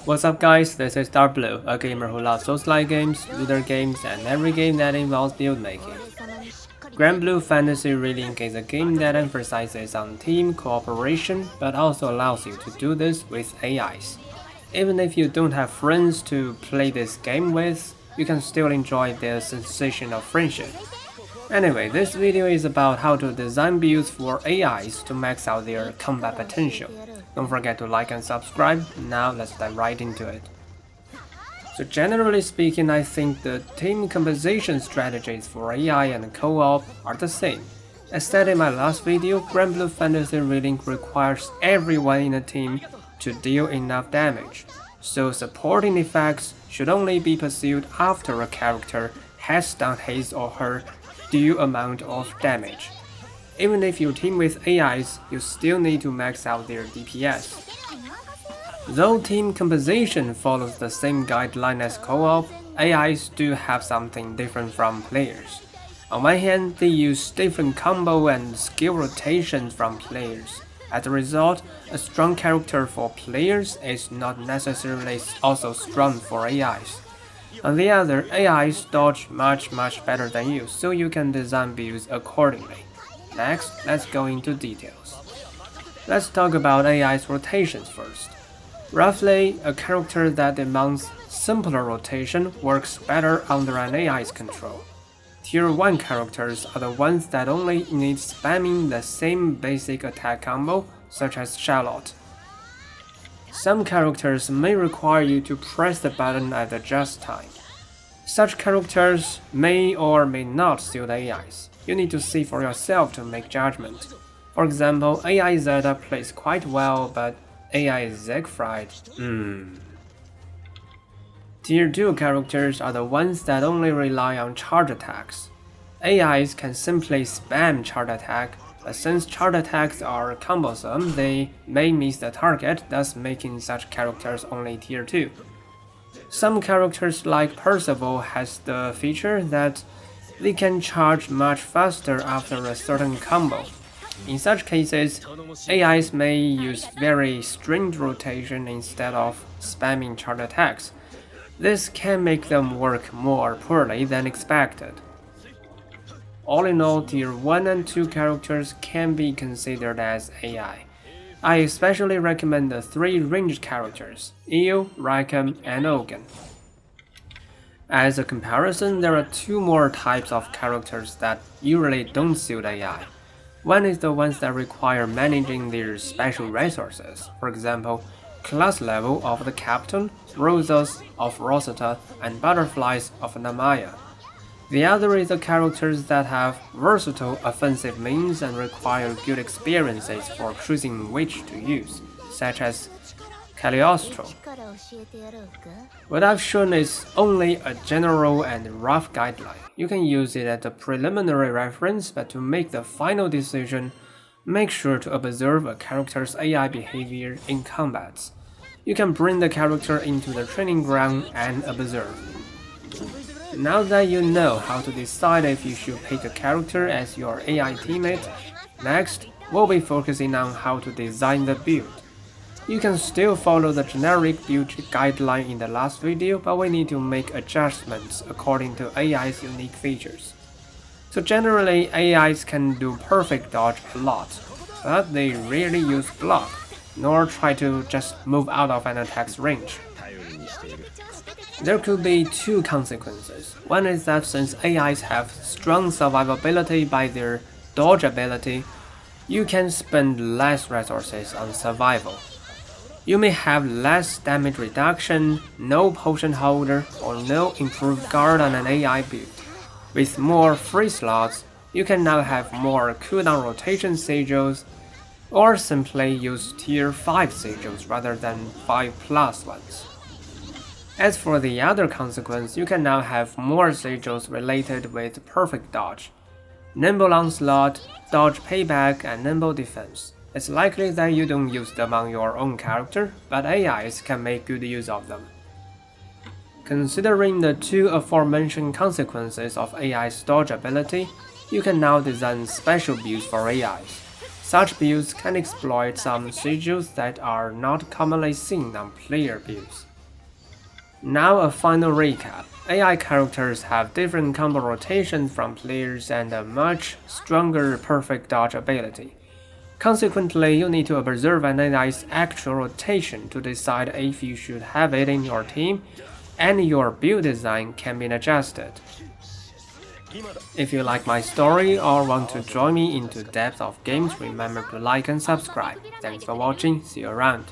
What's up guys, this is Darkbblue, a gamer who loves Souls-like games, looter games, and every game that involves build making. Granblue Fantasy Relink is a game that emphasizes on team cooperation, but also allows you to do this with AIs. Even if you don't have friends to play this game with, you can still enjoy the sensation of friendship. Anyway, this video is about how to design builds for AIs to max out their combat potential. Don't forget to like and subscribe. Now let's dive right into it. So generally speaking, I think the team composition strategies for AI and co-op are the same. As said in my last video, Granblue Fantasy Relink requires everyone in a team to deal enough damage, so supporting effects should only be pursued after a character has done his or her due amount of damage. Even if you team with AIs, you still need to max out their DPS. Though team composition follows the same guideline as co-op, AIs do have something different from players. On one hand, they use different combo and skill rotations from players. As a result, a strong character for players is not necessarily also strong for AIs. On the other, AIs dodge much better than you, so you can design builds accordingly. Next, let's go into details. Let's talk about AI's rotations first. Roughly, a character that demands simpler rotation works better under an AI's control. Tier 1 characters are the ones that only need spamming the same basic attack combo, such as Charlotte. Some characters may require you to press the button at the just time. Such characters may or may not suit AIs. You need to see for yourself to make judgment. For example, AI Zeta plays quite well, but AI Siegfried, Tier 2 characters are the ones that only rely on charge attacks. AIs can simply spam charge attack, but since charge attacks are cumbersome, they may miss the target, thus making such characters only Tier 2. Some characters like Percival has the feature that they can charge much faster after a certain combo. In such cases, AIs may use very stringent rotation instead of spamming charge attacks. This can make them work more poorly than expected. All in all, Tier 1 and 2 characters can be considered as AI. I especially recommend the 3 ranged characters, Io, Raiken, and Ogun. As a comparison, there are 2 more types of characters that usually don't suit AI. One is the ones that require managing their special resources, for example, class level of the Captain, Rosas of Rosetta, and Butterflies of Namaya. The other is the characters that have versatile offensive means and require good experiences for choosing which to use, such as Cagliostro. What I've shown is only a general and rough guideline. You can use it as a preliminary reference, but to make the final decision, make sure to observe a character's AI behavior in combats. You can bring the character into the training ground and observe. Now that you know how to decide if you should pick a character as your AI teammate, next, we'll be focusing on how to design the build. You can still follow the generic build guideline in the last video, but we need to make adjustments according to AI's unique features. So generally, AIs can do perfect dodge a lot, but they rarely use block, nor try to just move out of an attack's range. There could be 2 consequences. One is that since AIs have strong survivability by their dodge ability, you can spend less resources on survival. You may have less damage reduction, no potion holder, or no improved guard on an AI build. With more free slots, you can now have more cooldown rotation sigils, or simply use tier 5 sigils rather than 5+ ones. As for the other consequence, you can now have more sigils related with perfect dodge, nimble onslaught, dodge payback, and nimble defense. It's likely that you don't use them on your own character, but AIs can make good use of them. Considering the 2 aforementioned consequences of AI's dodge ability, you can now design special builds for AIs. Such builds can exploit some sigils that are not commonly seen on player builds. Now a final recap. AI characters have different combo rotations from players and a much stronger perfect dodge ability. Consequently, you need to observe and analyze actual rotation to decide if you should have it in your team, and your build design can be adjusted. If you like my story or want to join me into depth of games, remember to like and subscribe. Thanks for watching, see you around.